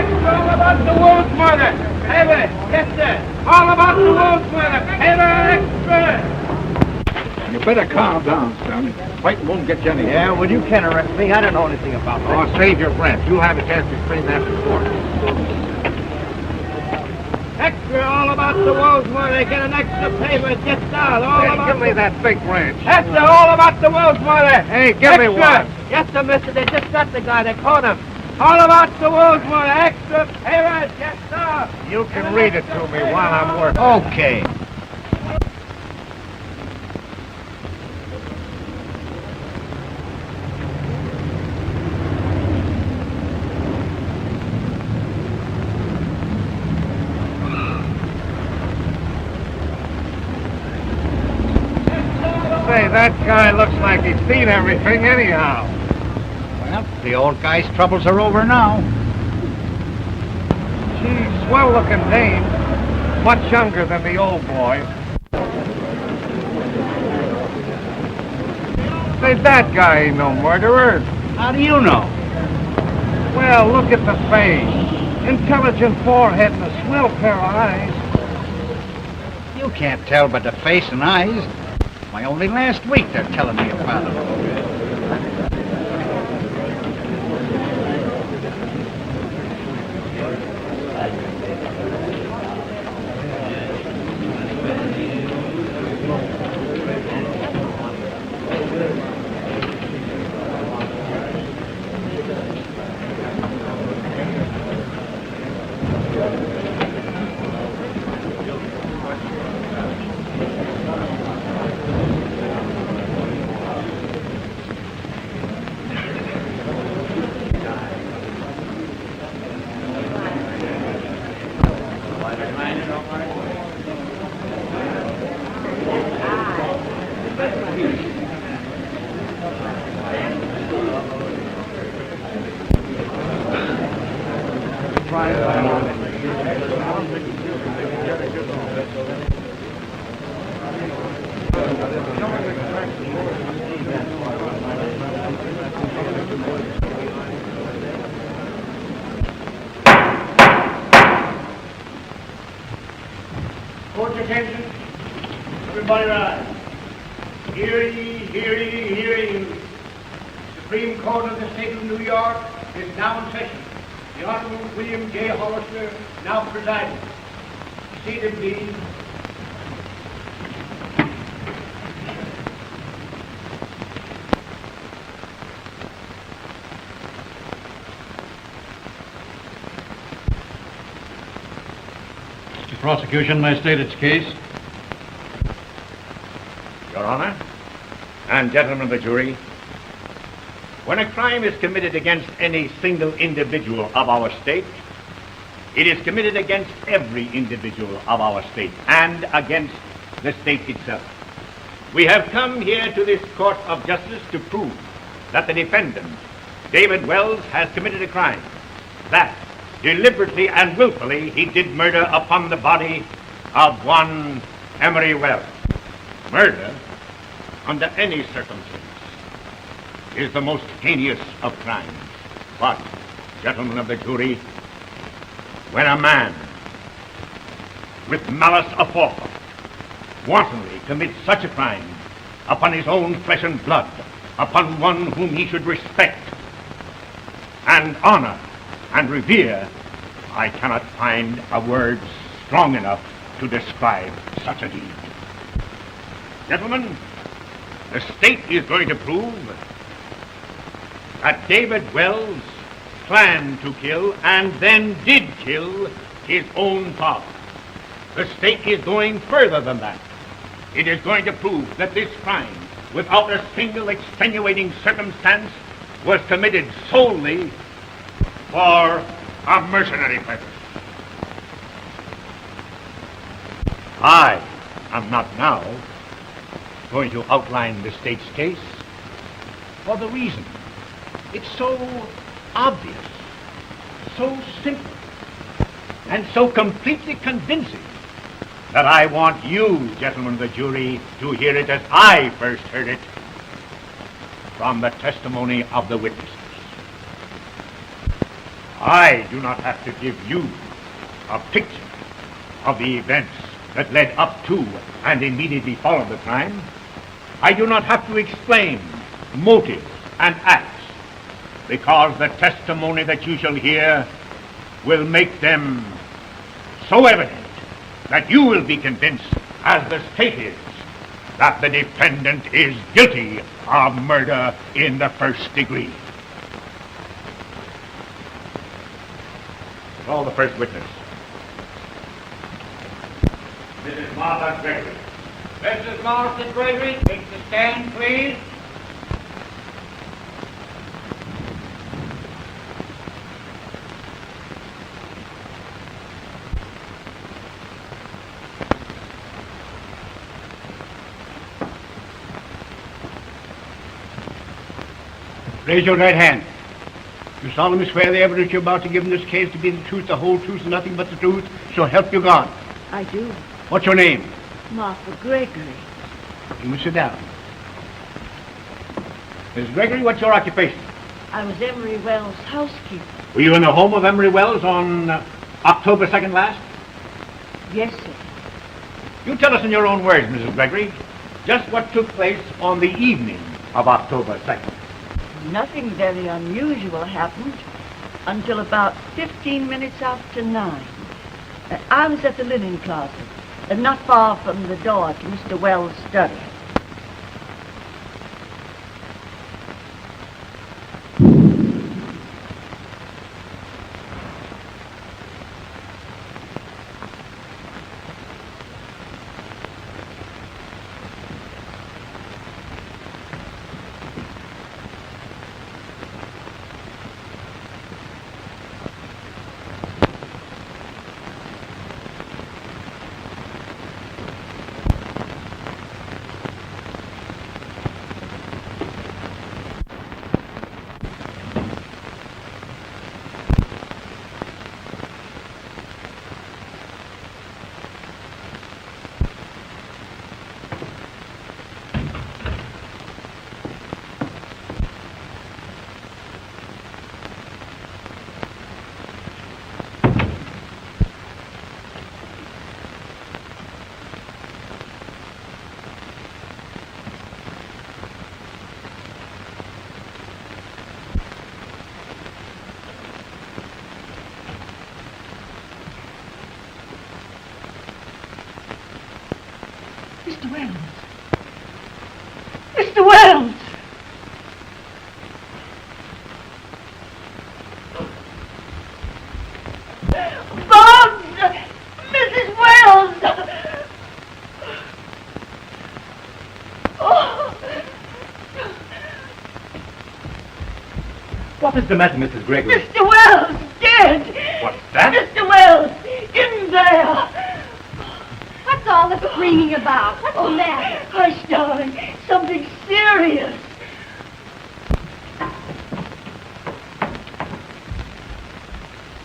Extra all about the Wells murder. Paper. Yes, sir. All about the Wells murder. Paper extra. You better calm down, son. Fighting won't get you anywhere. Yeah, well, you can't arrest me. I don't know anything about that. Oh, save your breath. You'll have a chance to explain that before. Extra all about the Wells murder. Get an extra paper. Yes, sir. All Hey, about give me that big wrench. Extra all about the Wells murder. Hey, give me one. Yes, sir, mister. They just got the guy. They caught him. All about the Wells murder. Extra papers. Yes, sir. You can read it to me while I'm working. Okay. Say, that guy looks like he's seen everything anyhow. Well, the old guy's troubles are over now. Gee, swell-looking dame. Much younger than the old boy. Say, that guy ain't no murderer. How do you know? Well, look at the face. Intelligent forehead and a swell pair of eyes. You can't tell by the face and eyes. Why, only last week they're telling me about it. Court attention. Everybody rise. Hear ye, hear ye, hear ye. The Supreme Court of the State of New York is now in session. The Honorable William J. Hollister now presiding. Seated, please. The prosecution may state its case. Your Honor, and gentlemen of the jury, when a crime is committed against any single individual of our state, it is committed against every individual of our state and against the state itself. We have come here to this court of justice to prove that the defendant, David Wells, has committed a crime, that deliberately and willfully he did murder upon the body of one Emory Wells. Murder, under any circumstance, is the most heinous of crimes. But, gentlemen of the jury, when a man with malice aforethought wantonly commits such a crime upon his own flesh and blood, upon one whom he should respect and honor and revere, I cannot find a word strong enough to describe such a deed. Gentlemen, the state is going to prove that David Wells planned to kill and then did kill his own father. The state is going further than that. It is going to prove that this crime, without a single extenuating circumstance, was committed solely for a mercenary purpose. I am not now going to outline the state's case for the reason it's so obvious, so simple, and so completely convincing that I want you, gentlemen of the jury, to hear it as I first heard it from the testimony of the witnesses. I do not have to give you a picture of the events that led up to and immediately followed the crime. I do not have to explain motives and acts, because the testimony that you shall hear will make them so evident that you will be convinced, as the state is, that the defendant is guilty of murder in the first degree. Call the first witness. Mrs. Margaret Gregory. Mrs. Margaret Gregory, take the stand, please. Raise your right hand. You solemnly swear the evidence you're about to give in this case to be the truth, the whole truth, and nothing but the truth, so help you God. I do. What's your name? Martha Gregory. You may sit down. Mrs. Gregory, what's your occupation? I was Emory Wells' housekeeper. Were you in the home of Emory Wells on October 2nd last? Yes, sir. You tell us in your own words, Mrs. Gregory, just what took place on the evening of October 2nd. Nothing very unusual happened until about 15 minutes after 9. I was at the linen closet, not far from the door to Mr. Wells' study. Mr. Wells! Mr. Wells! Boggs! Mrs. Wells! Oh. What is the matter, Mrs. Gregory? Mr. Wells! Dead! What's that? Mr. Wells! In there! What's all the screaming about? What's the matter? Hush, darling. Something serious.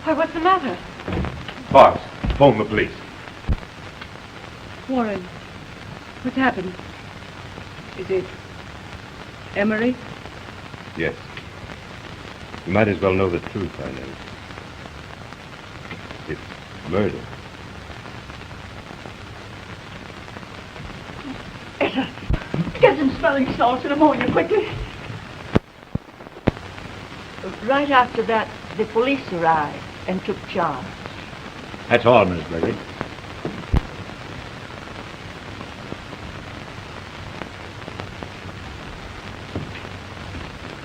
Why, what's the matter? Boggs, phone the police. Warren, what's happened? Is it Emory? Yes. You might as well know the truth, I know. It's murder. Etta, get some smelling salts and ammonia quickly. Right after that, the police arrived and took charge. That's all, Mrs. Gregory.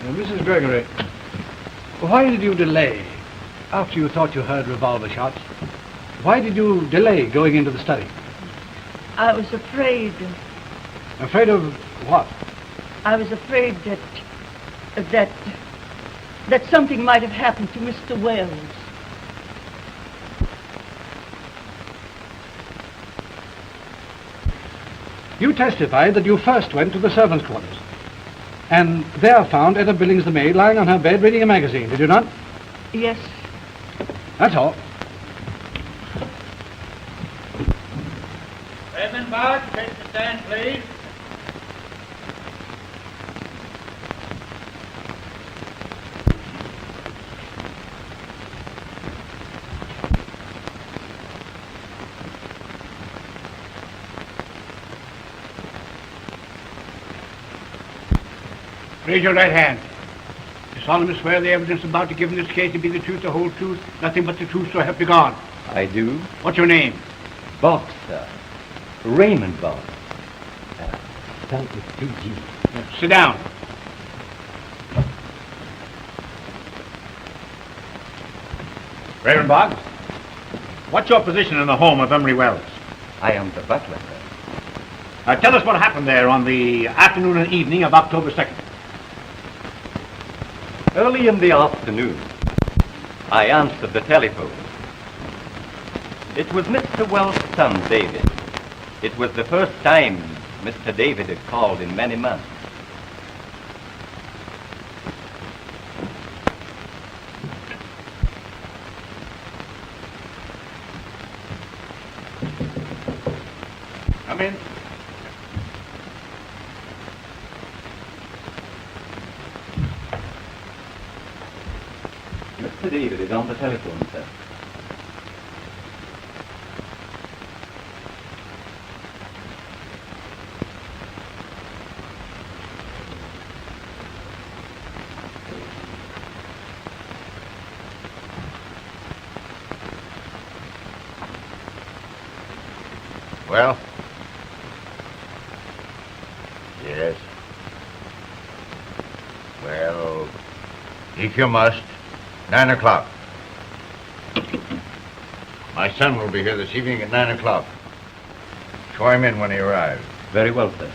Mrs. Gregory, why did you delay? After you thought you heard revolver shots, why did you delay going into the study? I was afraid. Afraid of what? I was afraid that something might have happened to Mr. Wells. You testified that you first went to the servants' quarters, and there found Etta Billings, the maid, lying on her bed reading a magazine, did you not? Yes. That's all. Raymond Boggs, take the stand, please. Raise your right hand. You solemnly swear the evidence about to give in this case to be the truth, the whole truth, nothing but the truth, so help you God. I do. What's your name? Boggs, sir. Raymond Boggs. Spelled with 2 G's. Sit down. Raymond Boggs, what's your position in the home of Emory Wells? I am the butler, sir. Tell us what happened there on the afternoon and evening of October 2nd. Early in the afternoon, I answered the telephone. It was Mr. Wells' son, David. It was the first time Mr. David had called in many months. Come in. Mr. David is on the telephone, sir. Well? Yes. Well, if you must, 9 o'clock. My son will be here this evening at 9 o'clock. Show him in when he arrives. Very well, sir.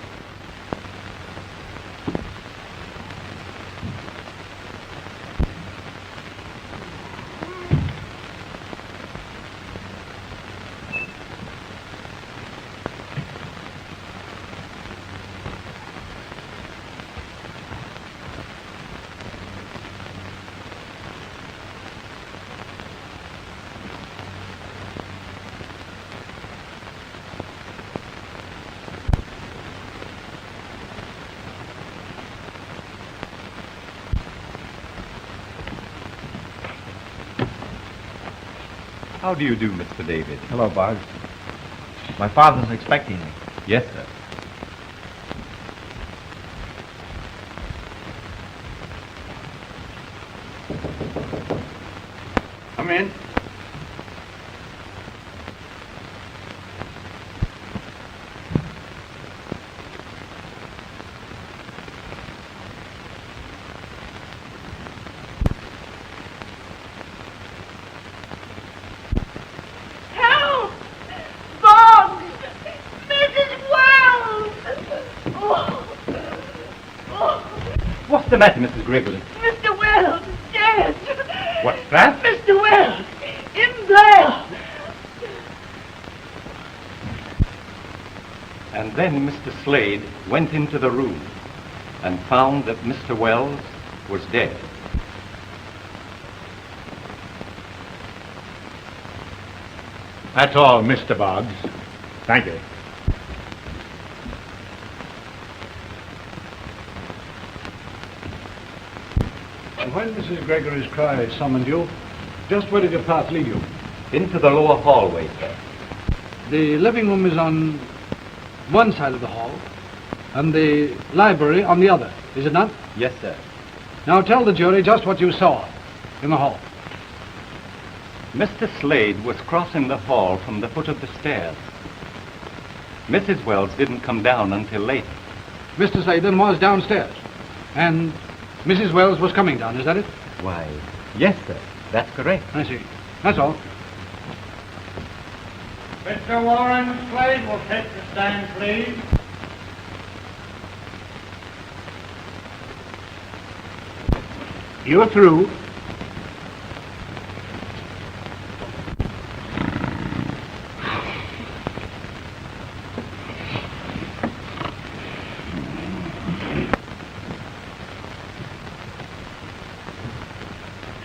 How do you do, Mr. David? Hello, Boggs. My father's expecting me. Yes, sir. Come in. What's the matter, Mrs. Gregory? Mr. Wells is dead. What's that? Mr. Wells, in blood. And then Mr. Slade went into the room and found that Mr. Wells was dead. That's all, Mr. Boggs. Thank you. And when Mrs. Gregory's cry summoned you, just where did your path lead you? Into the lower hallway, sir. The living room is on one side of the hall, and the library on the other, is it not? Yes, sir. Now tell the jury just what you saw in the hall. Mr. Slade was crossing the hall from the foot of the stairs. Mrs. Wells didn't come down until later. Mr. Slade then was downstairs, and Mrs. Wells was coming down, is that it? Why, yes, sir. That's correct. I see. That's all. Mr. Warren, Slade will take the stand, please. You're through.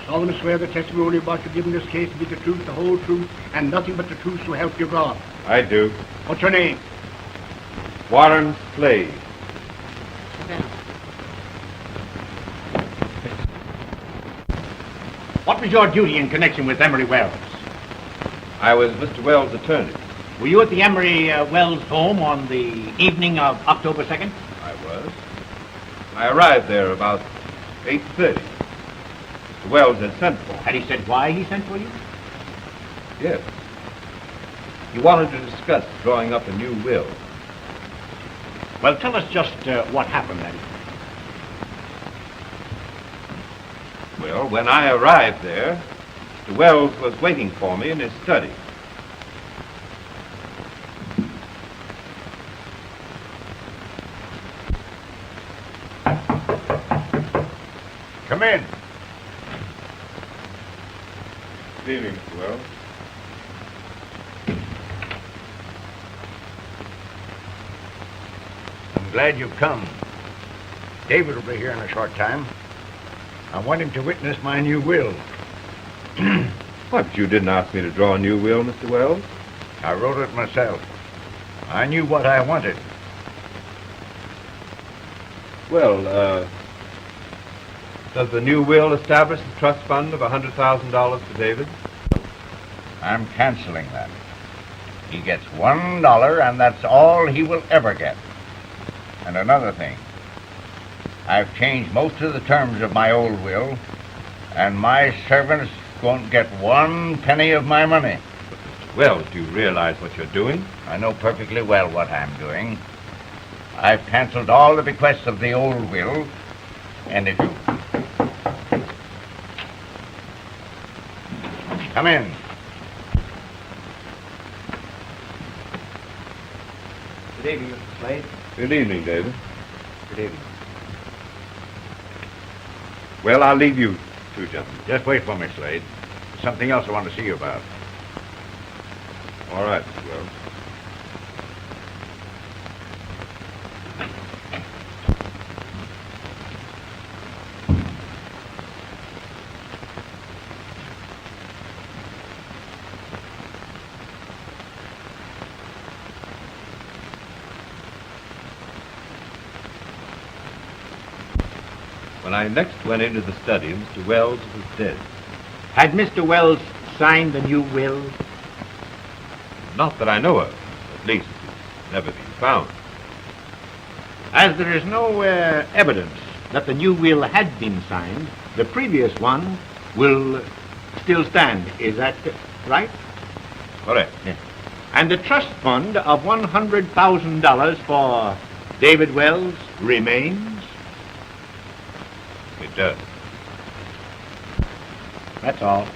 Solemnly swear the testimony about you giving this case to be the truth, the whole truth, and nothing but the truth, so help you God. I do. What's your name? Warren Slade. What was your duty in connection with Emory Wells? I was Mr. Wells' attorney. Were you at the Emory Wells home on the evening of October 2nd? I was. I arrived there about 8:30. Mr. Wells had sent for me. Had he said why he sent for you? Yes. He wanted to discuss drawing up a new will. Well, tell us just what happened that evening. Well, when I arrived there, Mr. Wells was waiting for me in his study. Come in. Good evening, Mr. Wells. I'm glad you've come. David will be here in a short time. I want him to witness my new will. Why, but you didn't ask me to draw a new will, Mr. Wells. I wrote it myself. I knew what I wanted. Well, does the new will establish the trust fund of $100,000 for David? I'm canceling that. He gets $1, and that's all he will ever get. And another thing, I've changed most of the terms of my old will, and my servants won't get 1 penny of my money. Well, do you realize what you're doing? I know perfectly well what I'm doing. I've canceled all the bequests of the old will, and if you... Come in. Good evening, Mr. Slade. Good evening, David. Good evening. Well, I'll leave you two gentlemen. Just wait for me, Slade. There's something else I want to see you about. All right, Mr. Wells. When I next went into the study, Mr. Wells was dead. Had Mr. Wells signed the new will? Not that I know of. At least it's never been found. As there is no evidence that the new will had been signed, the previous one will still stand. Is that right? Correct. Yes. And the trust fund of $100,000 for David Wells remains? It does. That's all.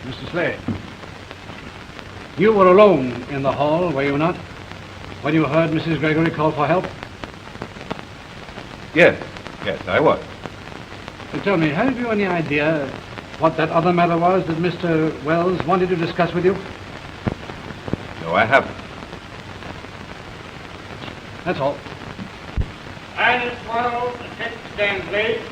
Mr. Slade, you were alone in the hall, were you not, when you heard Mrs. Gregory call for help? Yes, I was. Tell me, have you any idea what that other matter was that Mr. Wells wanted to discuss with you? No, I haven't. That's all. Inez Wells, stand, please.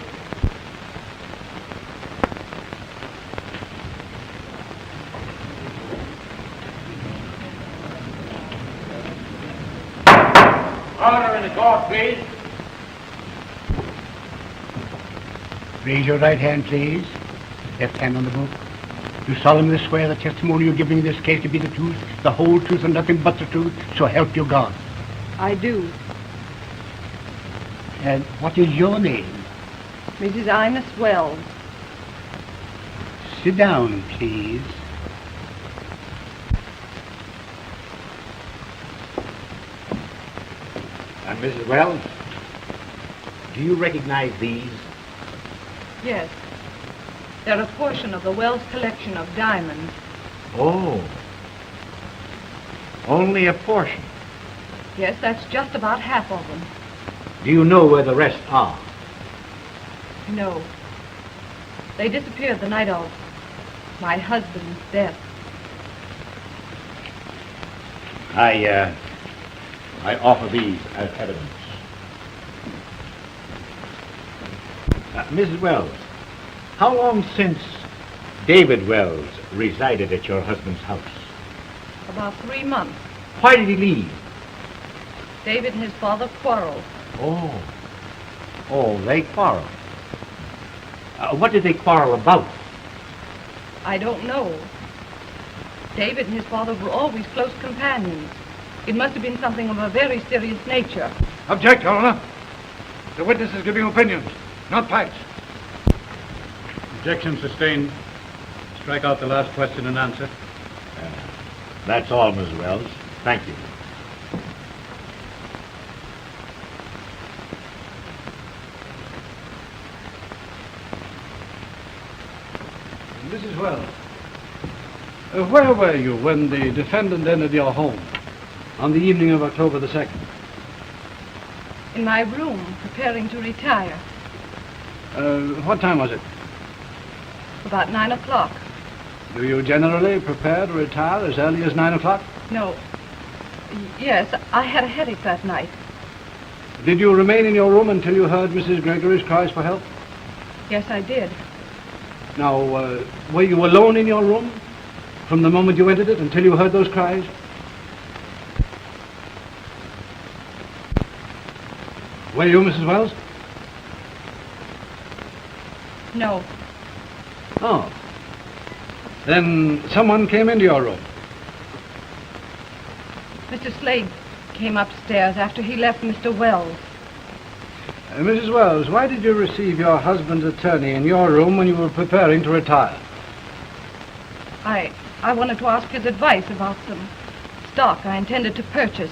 Order in the court, please. Raise your right hand, please. Left hand on the book. You solemnly swear the testimony you're giving in this case to be the truth, the whole truth, and nothing but the truth, so help you God. I do. And what is your name? Mrs. Inez Wells. Sit down, please. And Mrs. Wells, do you recognize these? Yes. They're a portion of the Wells collection of diamonds. Oh. Only a portion. Yes, that's just about half of them. Do you know where the rest are? No. They disappeared the night of my husband's death. I offer these as evidence. Mrs. Wells, how long since David Wells resided at your husband's house? About 3 months. Why did he leave? David and his father quarreled. Oh, they quarreled. What did they quarrel about? I don't know. David and his father were always close companions. It must have been something of a very serious nature. Object, Your Honor. The witness is giving opinions, not facts. Objection sustained. Strike out the last question and answer. That's all, Miss Wells. Thank you. Mrs. Wells, where were you when the defendant entered your home on the evening of October the 2nd? In my room, preparing to retire. What time was it? About 9 o'clock. Do you generally prepare to retire as early as 9 o'clock? No. Yes, I had a headache that night. Did you remain in your room until you heard Mrs. Gregory's cries for help? Yes, I did. Now, were you alone in your room from the moment you entered it until you heard those cries? Were you, Mrs. Wells? No. Oh. Then someone came into your room. Mr. Slade came upstairs after he left Mr. Wells. Mrs. Wells, why did you receive your husband's attorney in your room when you were preparing to retire? I wanted to ask his advice about some stock I intended to purchase.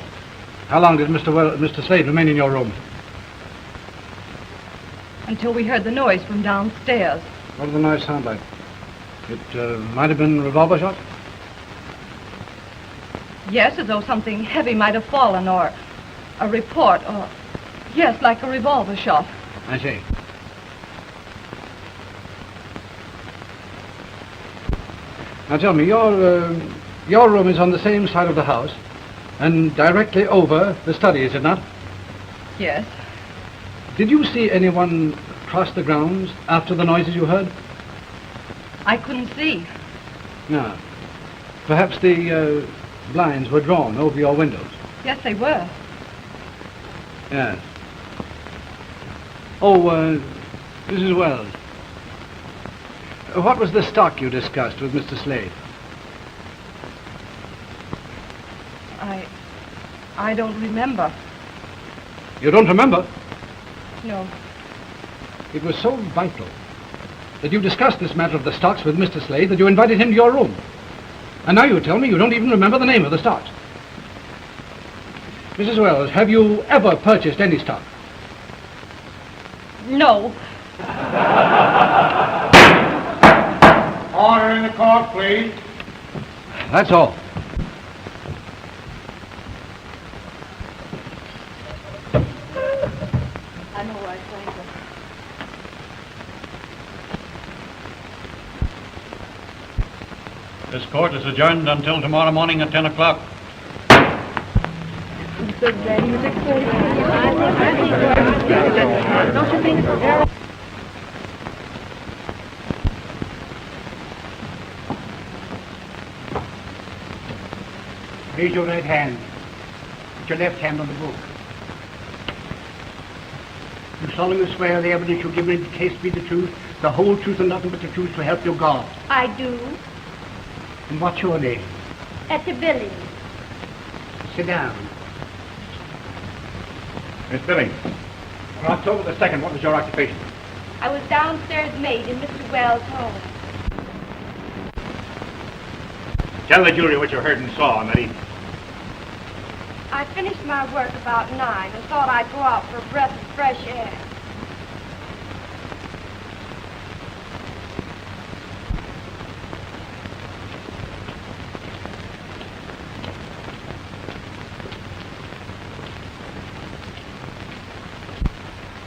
How long did Mr. Slade remain in your room? Until we heard the noise from downstairs. What did the noise sound like? It might have been revolver shots? Yes, as though something heavy might have fallen, or a report, or... Yes, like a revolver shot. I see. Now tell me, your room is on the same side of the house and directly over the study, is it not? Yes. Did you see anyone cross the grounds after the noises you heard? I couldn't see. No. Perhaps the blinds were drawn over your windows. Yes, they were. Yes. Oh, Mrs. Wells. What was the stock you discussed with Mr. Slade? I don't remember. You don't remember? No. It was so vital that you discussed this matter of the stocks with Mr. Slade that you invited him to your room. And now you tell me you don't even remember the name of the stocks. Mrs. Wells, have you ever purchased any stock? No. Order in the court, please. That's all. I know where I find them. This court is adjourned until tomorrow morning at 10 o'clock. Raise your right hand. Put your left hand on the book. You solemnly swear the evidence you give in the case be the truth, the whole truth and nothing but the truth, to help your God. I do. And what's your name? Etta Billings. Sit down. Miss Billings, on October the 2nd, what was your occupation? I was downstairs maid in Mr. Wells' home. Tell the jury what you heard and saw on that evening. I finished my work about 9 and thought I'd go out for a breath of fresh air.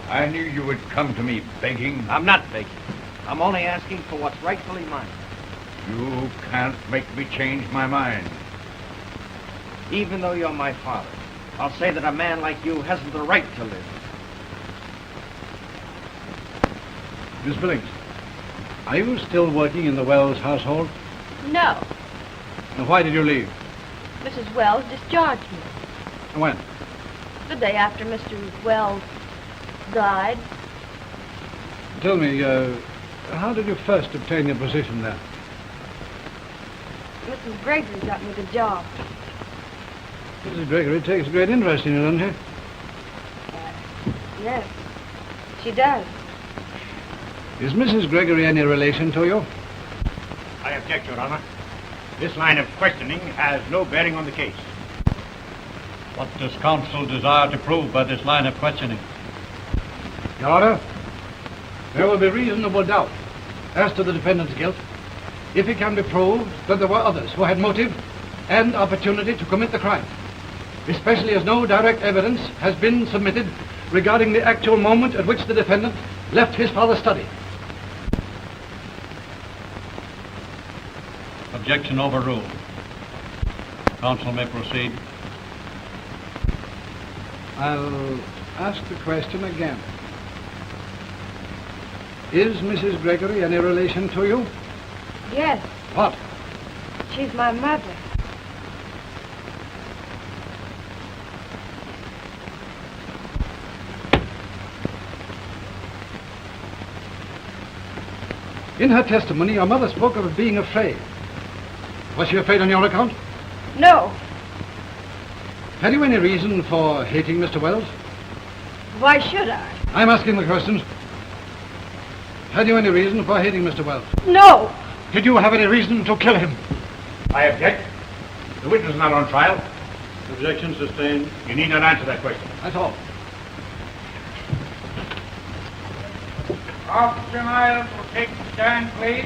I knew you would come to me begging. I'm not begging. I'm only asking for what's rightfully mine. You can't make me change my mind. Even though you're my father, I'll say that a man like you hasn't the right to live. Miss Billings, are you still working in the Wells household? No. And why did you leave? Mrs. Wells discharged me. When? The day after Mr. Wells died. Tell me, how did you first obtain your position there? Mrs. Gregory got me the job. Mrs. Gregory takes great interest in you, doesn't she? Yes, she does. Is Mrs. Gregory any relation to you? I object, Your Honor. This line of questioning has no bearing on the case. What does counsel desire to prove by this line of questioning? Your Honor, there will be reasonable doubt as to the defendant's guilt if it can be proved that there were others who had motive and opportunity to commit the crime, especially as no direct evidence has been submitted regarding the actual moment at which the defendant left his father's study. Objection overruled. Counsel may proceed. I'll ask the question again. Is Mrs. Gregory any relation to you? Yes, What? she's my mother. In her testimony, your mother spoke of being afraid. Was she afraid on your account? No, Had you any reason for hating Mr. Wells? why should I? I'm asking the questions. Had you any reason for hating Mr. Wells? No, Did you have any reason to kill him? I object. The witness is not on trial. Objection sustained. You need not answer that question. That's all. Officer Myles will take the stand, please.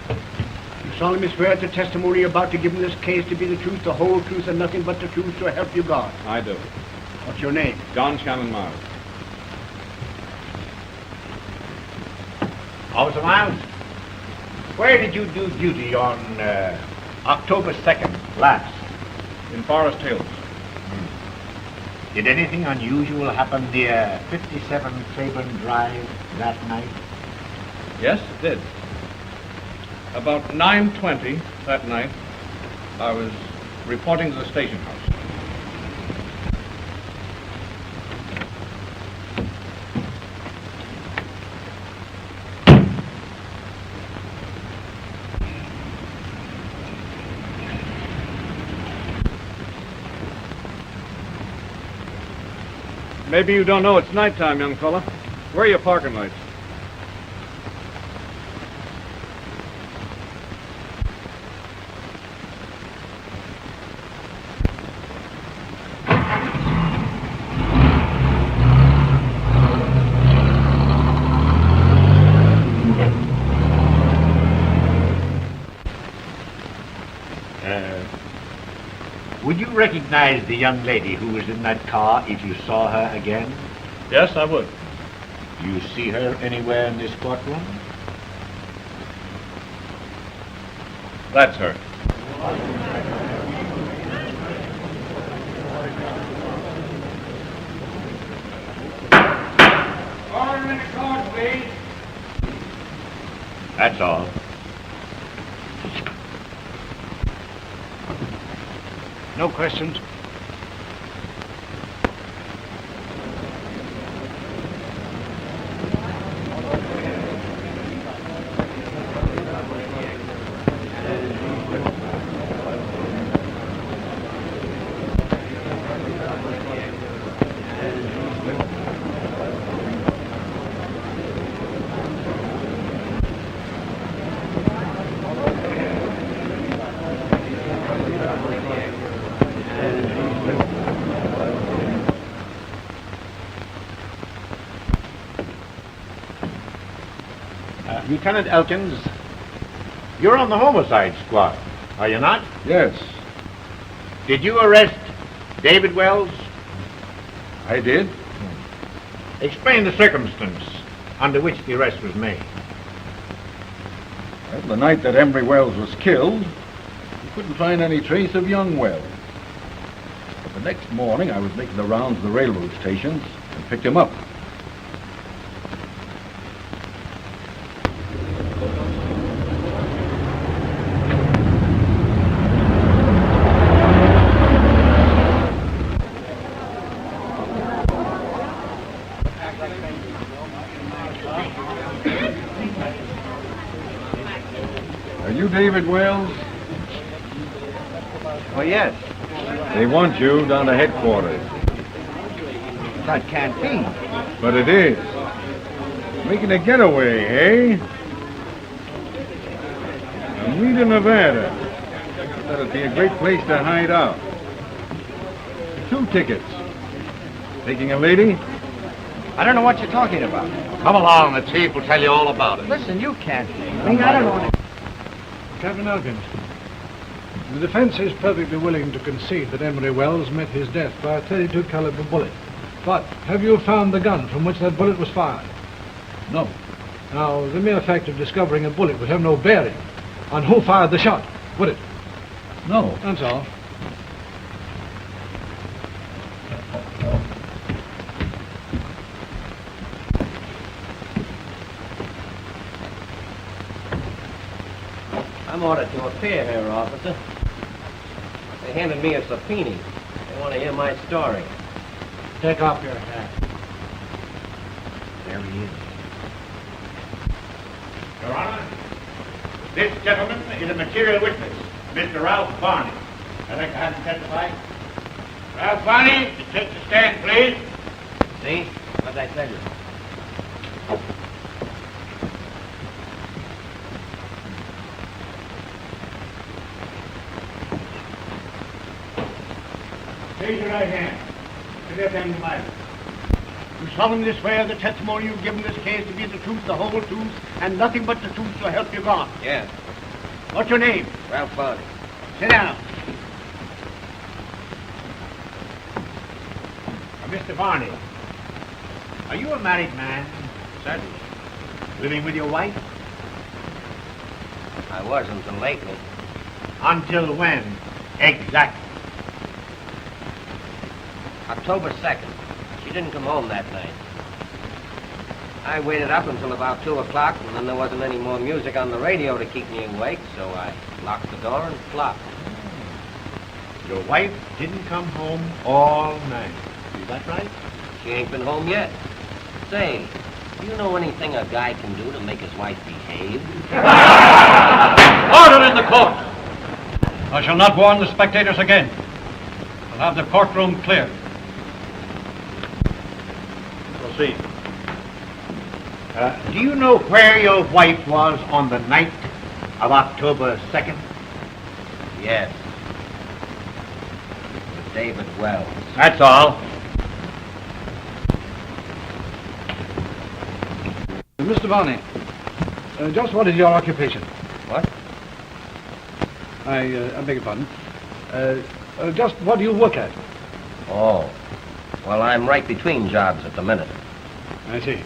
You solemnly swear the testimony you're about to give in this case to be the truth, the whole truth, and nothing but the truth, so help you God. I do. What's your name? John Shannon Myles. Officer Miles, where did you do duty on October 2nd last? In Forest Hills. Did anything unusual happen near 57 Claiborne Drive that night? Yes, it did. About 9:20 that night, I was reporting to the station house. Maybe you don't know it's nighttime, young fella. Where are your parking lights? Would you recognize the young lady who was in that car if you saw her again? Yes, I would. You see her anywhere in this courtroom? That's her. Order in the court, please. That's all. No questions. Lieutenant Elkins, you're on the homicide squad, are you not? Yes, Did you arrest David Wells? I did. Explain the circumstance under which the arrest was made. Well, the night that Emory Wells was killed, we couldn't find any trace of young Wells. But the next morning, I was making the rounds of the railroad stations and picked him up. David Wells? Oh, yes. They want you down to headquarters. That can't be. But it is. Making a getaway, eh? Nita, Nevada. That'd be a great place to hide out. 2 tickets. Taking a lady? I don't know what you're talking about. Come along, the chief will tell you all about it. Listen, you can't. I don't know. Captain Elkins, the defense is perfectly willing to concede that Emory Wells met his death by a .32 caliber bullet. But have you found the gun from which that bullet was fired? No. Now, the mere fact of discovering a bullet would have no bearing on who fired the shot, would it? No. That's all. I'm ordered to appear here, officer. They handed me a subpoena. They want to hear my story. Take off your hat. There he is. Your Honor, this gentleman is a material witness, Mr. Ralph Varney. I'd like to have him testify. Ralph Varney, take the stand, please. See? What'd I tell you? Raise your right hand. To the left Bible. You solemnly swear the testimony you've given this case to be the truth, the whole truth, and nothing but the truth, so help you God. Yes. What's your name? Ralph Varney. Sit down. Mr. Varney, are you a married man? Certainly. Living with your wife? I was until lately. Until when? Exactly. October 2nd. She didn't come home that night. I waited up until about 2 o'clock, and then there wasn't any more music on the radio to keep me awake, so I locked the door and flopped. Your wife didn't come home all night. Is that right? She ain't been home yet. Say, do you know anything a guy can do to make his wife behave? Order in the court! I shall not warn the spectators again. I'll have the courtroom cleared. Proceed. Do you know where your wife was on the night of October 2nd? Yes. With David Wells. That's all. Mr. Varney, just what is your occupation? What? I beg your pardon. Just what do you work at? Oh. Well, I'm right between jobs at the minute. I see.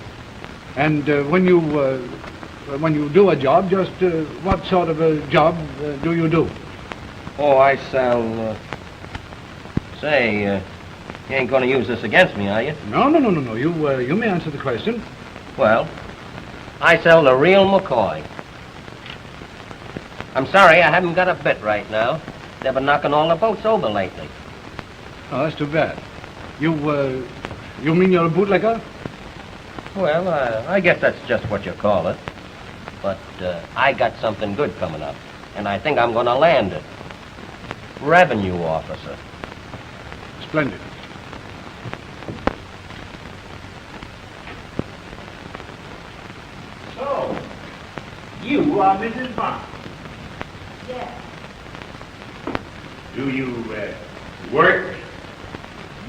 And when you do a job, just what sort of a job do you do? Oh, I sell, Say, you ain't going to use this against me, are you? No. You may answer the question. Well, I sell the real McCoy. I'm sorry, I haven't got a bit right now. They've been knocking all the boats over lately. Oh, that's too bad. You mean you're a bootlegger? Well, I guess that's just what you call it. But I got something good coming up, and I think I'm going to land it. Revenue officer. Splendid. So, you are Mrs. Varney? Yes. Do you work,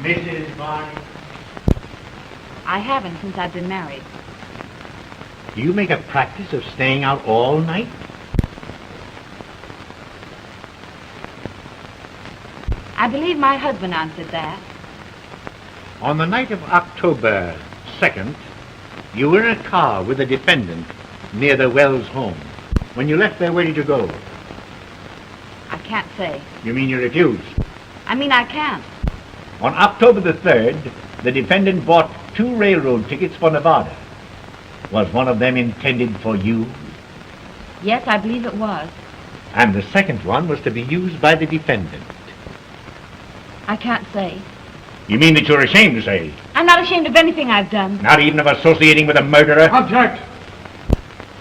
Mrs. Varney? I haven't since I've been married. Do you make a practice of staying out all night? I believe my husband answered that. On the night of October 2nd, you were in a car with the defendant near the Wells home. When you left there, where did you go? I can't say. You mean you refused? I mean, I can't. On October the 3rd, the defendant bought 2 railroad tickets for Nevada. Was one of them intended for you? Yes, I believe it was. And the second one was to be used by the defendant. I can't say. You mean that you're ashamed to say? I'm not ashamed of anything I've done. Not even of associating with a murderer? Object!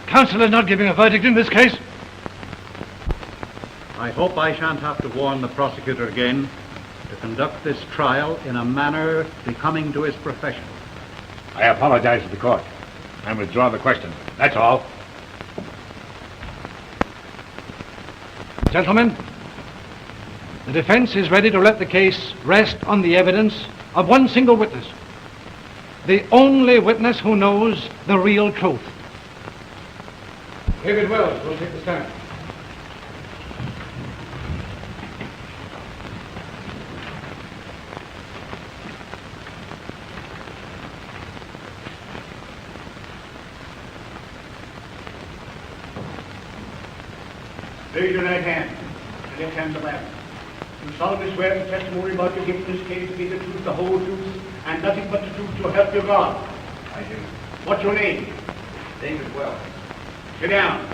Counsel is not giving a verdict in this case. I hope I shan't have to warn the prosecutor again to conduct this trial in a manner becoming to his profession. I apologize to the court and withdraw the question. That's all. Gentlemen, the defense is ready to let the case rest on the evidence of one single witness. The only witness who knows the real truth. David Wells will take the stand. Raise your right hand and left hand to the left. You solemnly swear the testimony about your gift in this case to be the truth, the whole truth, and nothing but the truth, so help you God. I do. What's your name? David Wells. Sit down.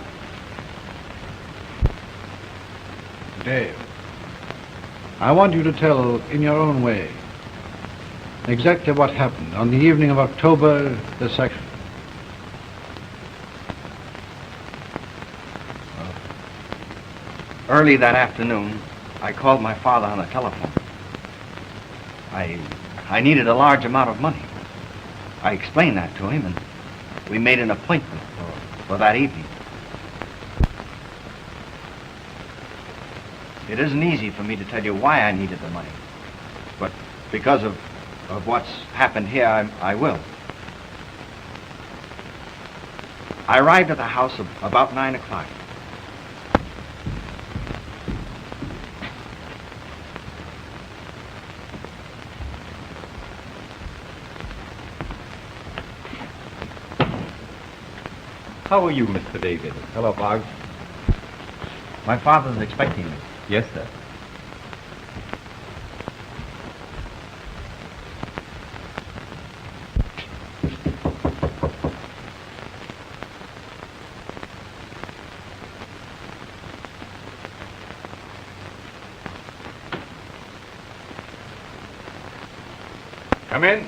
Dave, I want you to tell, in your own way, exactly what happened on the evening of October the 2nd. Early that afternoon, I called my father on the telephone. I needed a large amount of money. I explained that to him, and we made an appointment for that evening. It isn't easy for me to tell you why I needed the money, but because of what's happened here, I will. I arrived at the house about 9 o'clock. How are you, Mr. David? Hello, Boggs. My father's expecting me. Yes, sir. Come in.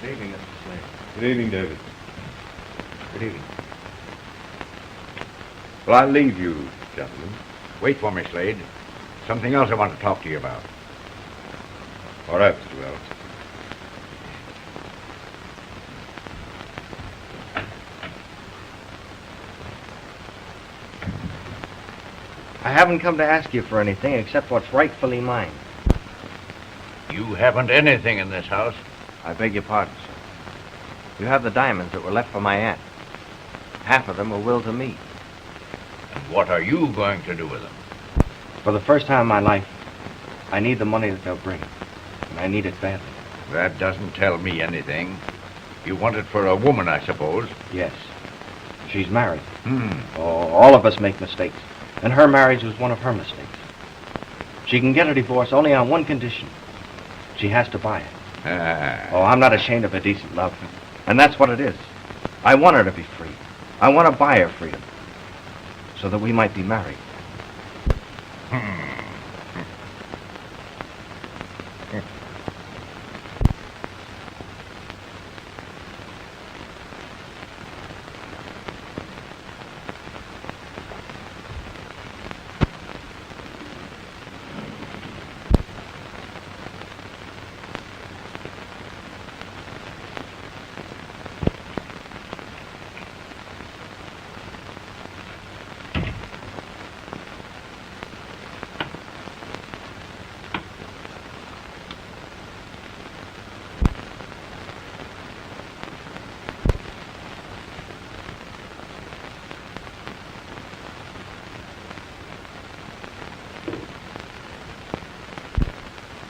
Good evening, Mr. Slade. Good evening, David. Good evening. Well, I'll leave you, gentlemen. Wait for me, Slade. Something else I want to talk to you about. All right, Mr. Wells. I haven't come to ask you for anything except what's rightfully mine. You haven't anything in this house. I beg your pardon, sir. You have the diamonds that were left for my aunt. Half of them were willed to me. And what are you going to do with them? For the first time in my life, I need the money that they'll bring. And I need it badly. That doesn't tell me anything. You want it for a woman, I suppose. Yes. She's married. Oh, all of us make mistakes. And her marriage was one of her mistakes. She can get a divorce only on one condition. She has to buy it. Oh, I'm not ashamed of a decent love. And that's what it is. I want her to be free. I want to buy her freedom. So that we might be married.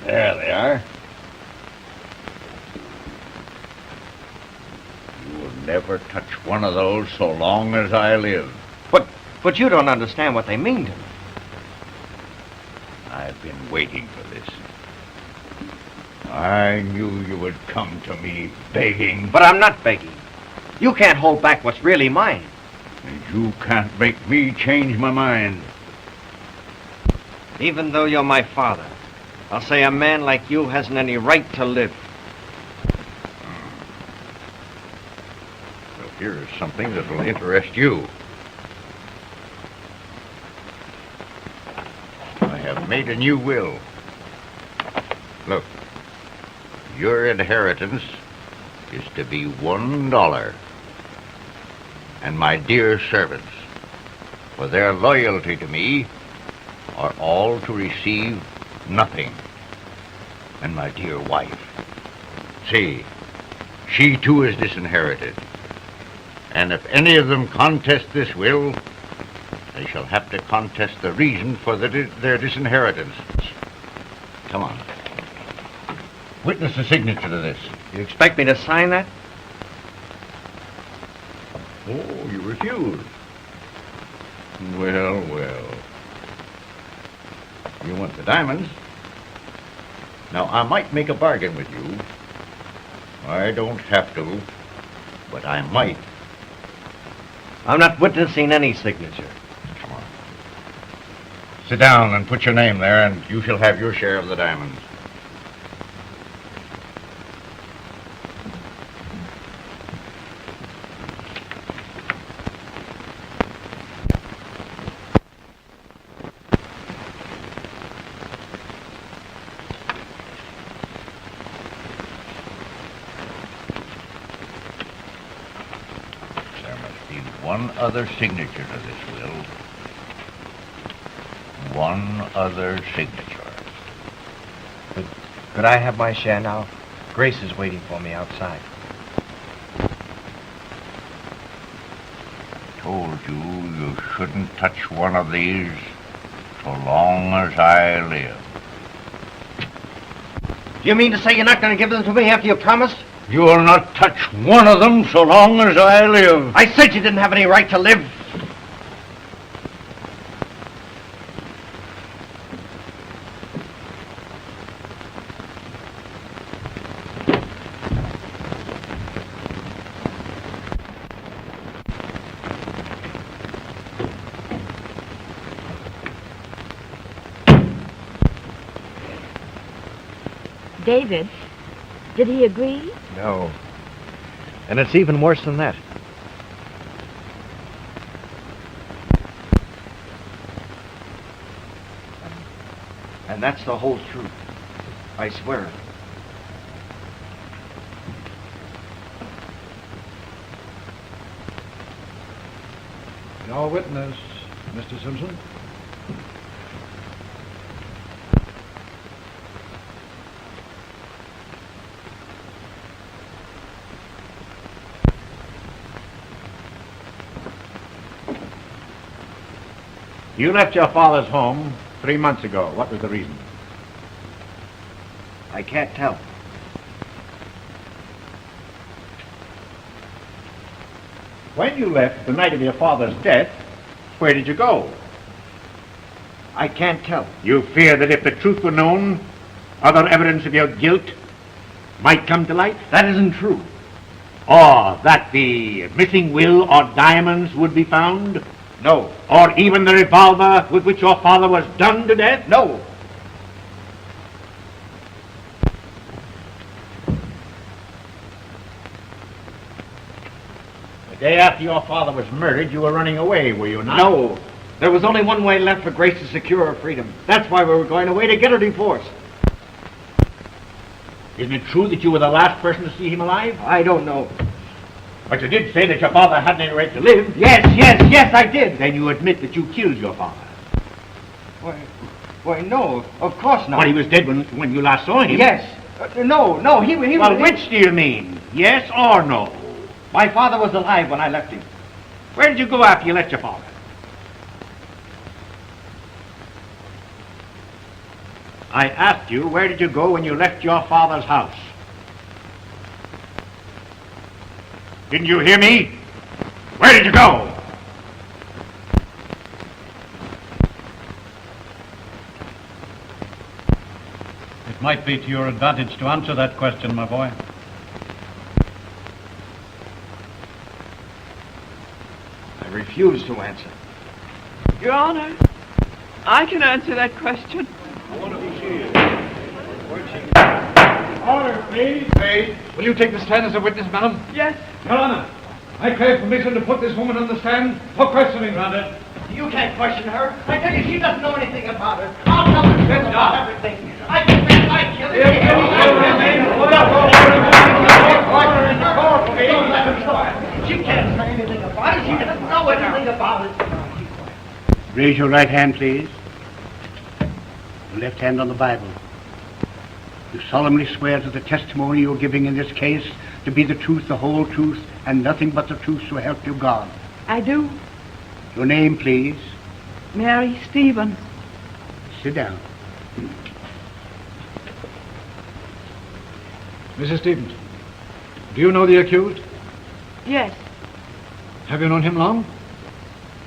There they are. You will never touch one of those so long as I live. But you don't understand what they mean to me. I've been waiting for this. I knew you would come to me begging. But I'm not begging. You can't hold back what's really mine. And you can't make me change my mind. Even though you're my father, I'll say a man like you hasn't any right to live. The Here is something that will interest you. I have made a new will. Look, your inheritance is to be $1. And my dear servants, for their loyalty to me, are all to receive nothing. And my dear wife, see, she too is disinherited. And if any of them contest this will, they shall have to contest the reason for their disinheritance. Come on. Witness the signature to this. You expect me to sign that? Oh, you refuse. Well, well. You want the diamonds? Now, I might make a bargain with you. I don't have to, but I might. I'm not witnessing any signature. Come on. Sit down and put your name there, and you shall have your share of the diamonds. One other signature to this will. One other signature. Could I have my share now? Grace is waiting for me outside. I told you you shouldn't touch one of these so long as I live. Do you mean to say you're not going to give them to me after you promised? You will not touch one of them so long as I live. I said you didn't have any right to live. David, did he agree? No. And it's even worse than that. And that's the whole truth. I swear it. Your witness, Mr. Simpson. You left your father's home 3 months ago. What was the reason? I can't tell. When you left the night of your father's death, where did you go? I can't tell. You fear that if the truth were known, other evidence of your guilt might come to light? That isn't true. Or that the missing will or diamonds would be found? No. Or even the revolver with which your father was done to death? No. The day after your father was murdered, you were running away, were you not? No. There was only one way left for Grace to secure her freedom. That's why we were going away, to get her divorced. Isn't it true that you were the last person to see him alive? I don't know. But you did say that your father hadn't any right to live. Yes, I did. Then you admit that you killed your father. Why, no, of course not. But he was dead when you last saw him. Yes. No, he was... Well, which do you mean? Yes or no? My father was alive when I left him. Where did you go after you left your father? I asked you, where did you go when you left your father's house? Didn't you hear me? Where did you go? It might be to your advantage to answer that question, my boy. I refuse to answer. Your Honor, I can answer that question. Order, please. Maid, will you take the stand as a witness, madam? Yes. Your Honor, I crave permission to put this woman on the stand for questioning. Granted. You can't question her. I tell you, she doesn't know anything about it. I'll tell the truth about everything. I confess I killed her. She can't say anything about it. She doesn't know anything about it. Raise your right hand, please. Your left hand on the Bible. You solemnly swear to the testimony you're giving in this case to be the truth, the whole truth, and nothing but the truth, so help you God. I do. Your name, please. Mary Stevens. Sit down. Mrs. Stevens, do you know the accused? Yes, Have you known him long?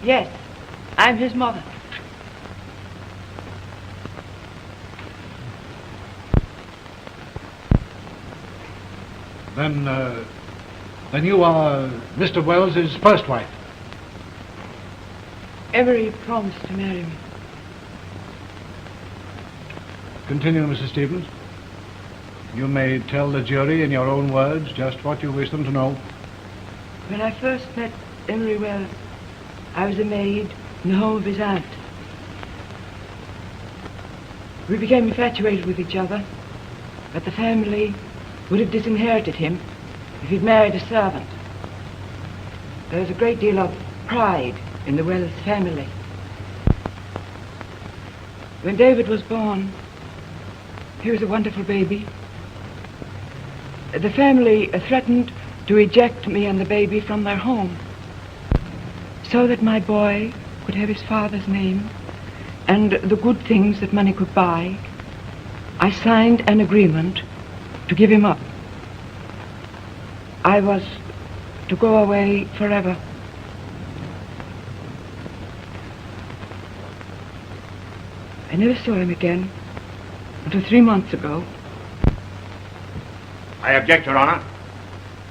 yes. I'm his mother. Then you are Mr. Wells's first wife. Emory promised to marry me. Continue, Mrs. Stevens. You may tell the jury in your own words just what you wish them to know. When I first met Emory Wells, I was a maid in the home of his aunt. We became infatuated with each other, but the family would have disinherited him if he'd married a servant. There was a great deal of pride in the Wells family. When David was born, he was a wonderful baby. The family threatened to eject me and the baby from their home so that my boy could have his father's name and the good things that money could buy. I signed an agreement to give him up. I was to go away forever. I never saw him again until 3 months ago. I object, Your Honor,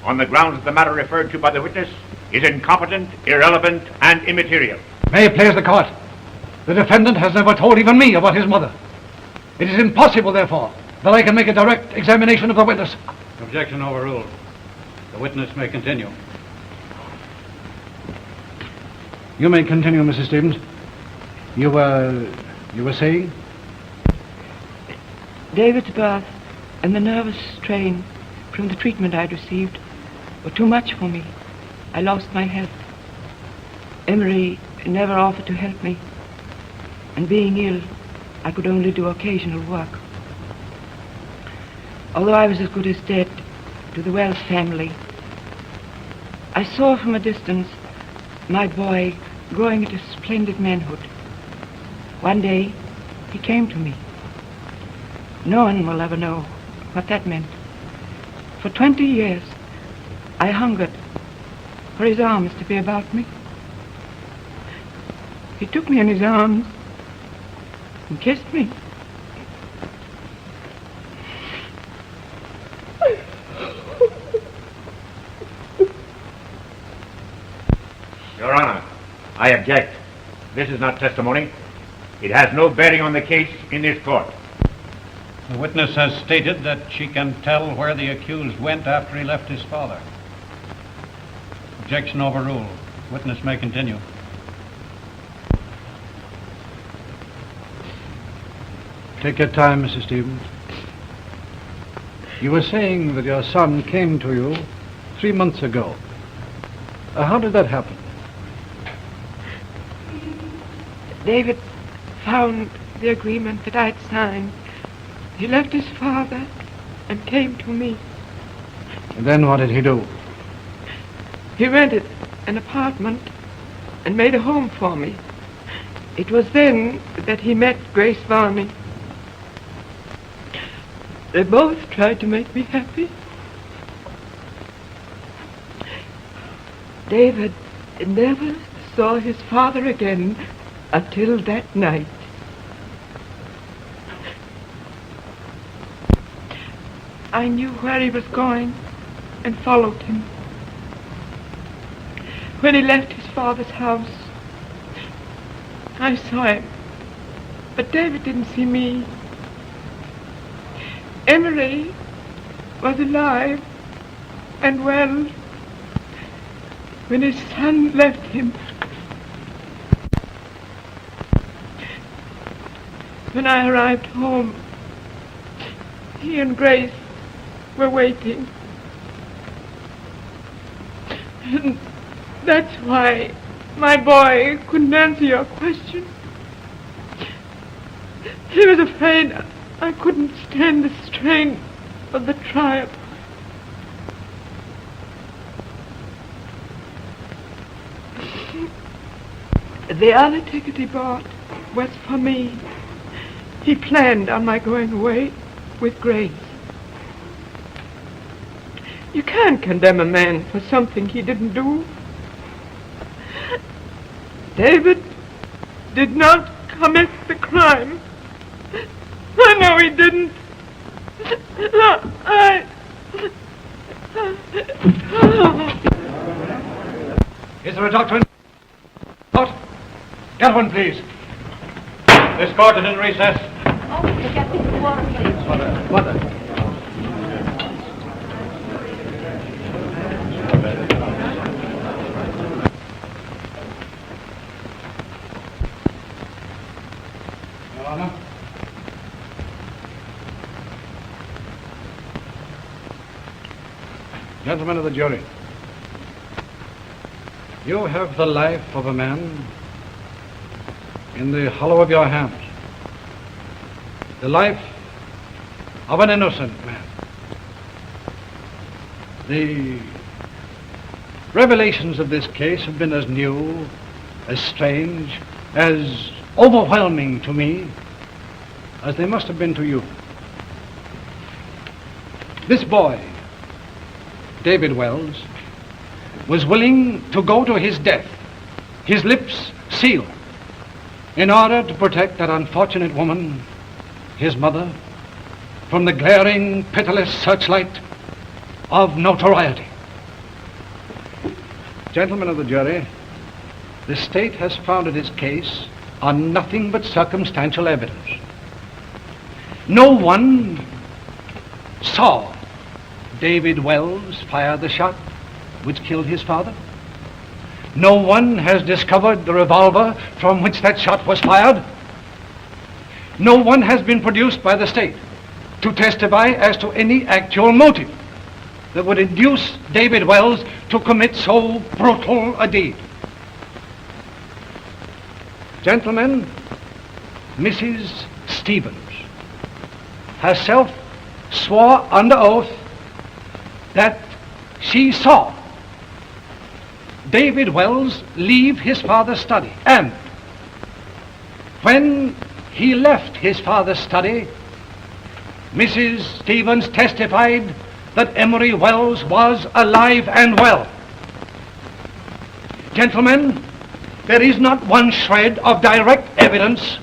on the grounds that the matter referred to by the witness is incompetent, irrelevant, and immaterial. May it please the court. The defendant has never told even me about his mother. It is impossible, therefore, that I can make a direct examination of the witness. Objection overruled. The witness may continue. You may continue, Mrs. Stevens. You were saying? David's birth and the nervous strain from the treatment I'd received were too much for me. I lost my health. Emory never offered to help me, and being ill, I could only do occasional work. Although I was as good as dead to the Wells family, I saw from a distance my boy growing into splendid manhood. One day, he came to me. No one will ever know what that meant. For 20 years, I hungered for his arms to be about me. He took me in his arms and kissed me. Your Honor, I object. This is not testimony. It has no bearing on the case in this court. The witness has stated that she can tell where the accused went after he left his father. Objection overruled. Witness may continue. Take your time, Mrs. Stevens. You were saying that your son came to you 3 months ago. How did that happen? David found the agreement that I'd signed. He left his father and came to me. And then what did he do? He rented an apartment and made a home for me. It was then that he met Grace Varney. They both tried to make me happy. David never saw his father again until that night. I knew where he was going and followed him. When he left his father's house, I saw him, but David didn't see me. Emory was alive and well. when his son left him. When I arrived home, he and Grace were waiting. And that's why my boy couldn't answer your question. He was afraid I couldn't stand the strain of the trial. The other ticket he bought was for me. He planned on my going away with Grace. You can't condemn a man for something he didn't do. David did not commit the crime. I know he didn't. Is there a doctor in? What? Get one, please. This court is in recess. Oh, to get me some water, please. Mother. Your Honor. Gentlemen of the jury, you have the life of a man in the hollow of your hand. The life of an innocent man. The revelations of this case have been as new, as strange, as overwhelming to me as they must have been to you. This boy, David Wells, was willing to go to his death, his lips sealed, in order to protect that unfortunate woman, his mother, from the glaring, pitiless searchlight of notoriety. Gentlemen of the jury, the state has founded its case on nothing but circumstantial evidence. No one saw David Wells fire the shot which killed his father. No one has discovered the revolver from which that shot was fired. No one has been produced by the state to testify as to any actual motive that would induce David Wells to commit so brutal a deed. Gentlemen, Mrs. Stevens herself swore under oath that she saw David Wells leave his father's study, and when he left his father's study, Mrs. Stevens testified that Emory Wells was alive and well. Gentlemen, there is not one shred of direct evidence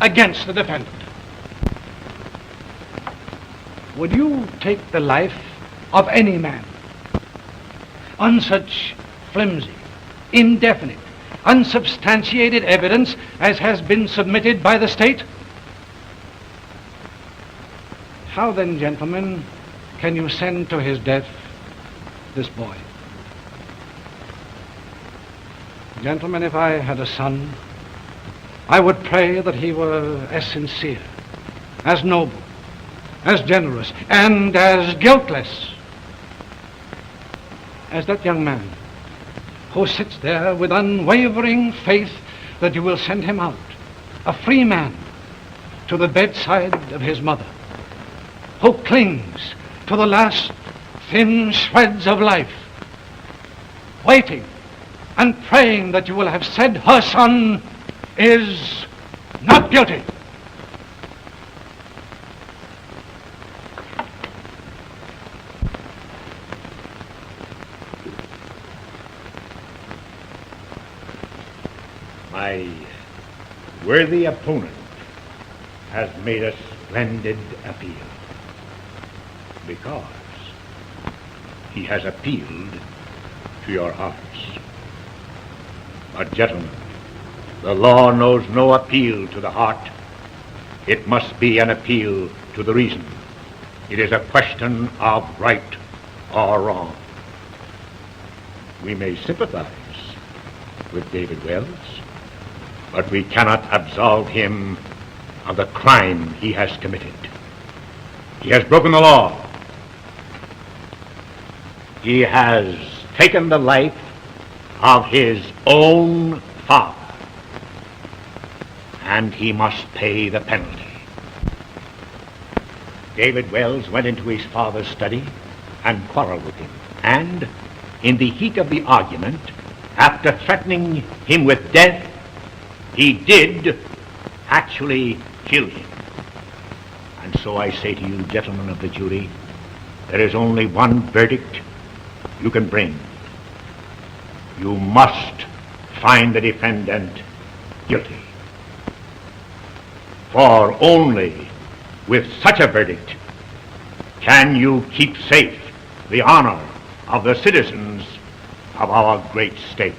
against the defendant. Would you take the life of any man on such flimsy, indefinite, unsubstantiated evidence as has been submitted by the state? How then, gentlemen, can you send to his death this boy? Gentlemen, if I had a son, I would pray that he were as sincere, as noble, as generous, and as guiltless as that young man who sits there with unwavering faith that you will send him out, a free man, to the bedside of his mother, who clings to the last thin shreds of life, waiting and praying that you will have said her son is not guilty. My worthy opponent has made a splendid appeal, because he has appealed to your hearts. But gentlemen, the law knows no appeal to the heart. It must be an appeal to the reason. It is a question of right or wrong. We may sympathize with David Wells, but we cannot absolve him of the crime he has committed. He has broken the law. He has taken the life of his own father, and he must pay the penalty. David Wells went into his father's study and quarreled with him, and in the heat of the argument, after threatening him with death, he did actually kill him. And so I say to you, gentlemen of the jury, there is only one verdict you can bring. You must find the defendant guilty. For only with such a verdict can you keep safe the honor of the citizens of our great state.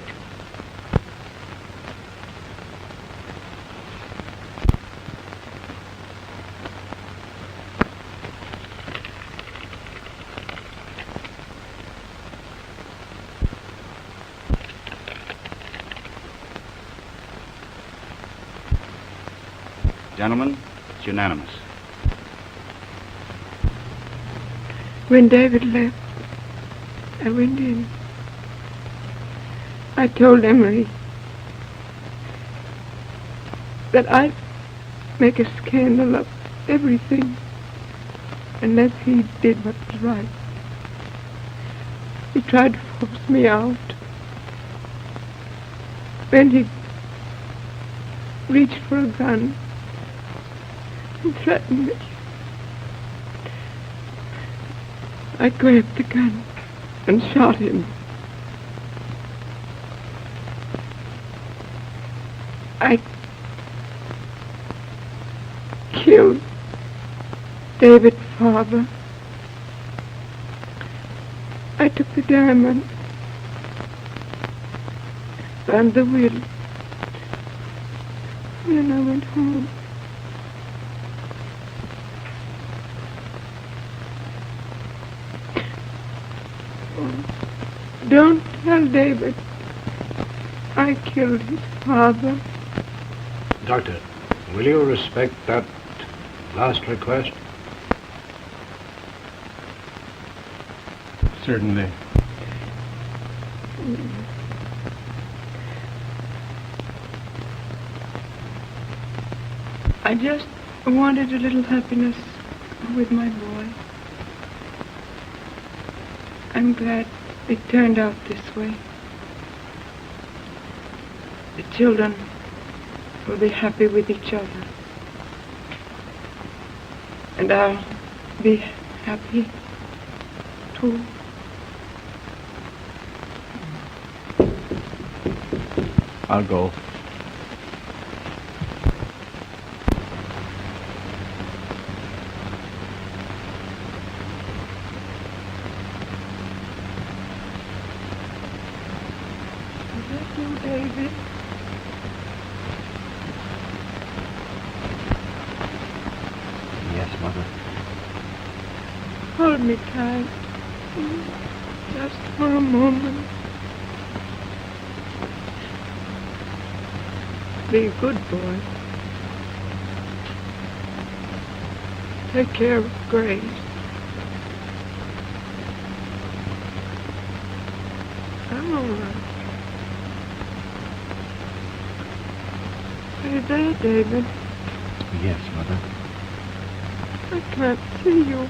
Gentlemen, it's unanimous. When David left, I went in. I told Emory that I'd make a scandal of everything unless he did what was right. He tried to force me out. Then he reached for a gun and threatened me. I grabbed the gun and shot him. I killed David's father. I took the diamond, burned the will, and then I went home. Don't tell David I killed his father. Doctor, will you respect that last request? Certainly. I just wanted a little happiness with my boy. I'm glad it turned out this way. The children will be happy with each other. And I'll be happy too. I'll go. David. Yes, Mother. Hold me tight. Just for a moment. Be a good boy. Take care of Grace. I'm all right. Are you there, David? Yes, Mother. I can't see you.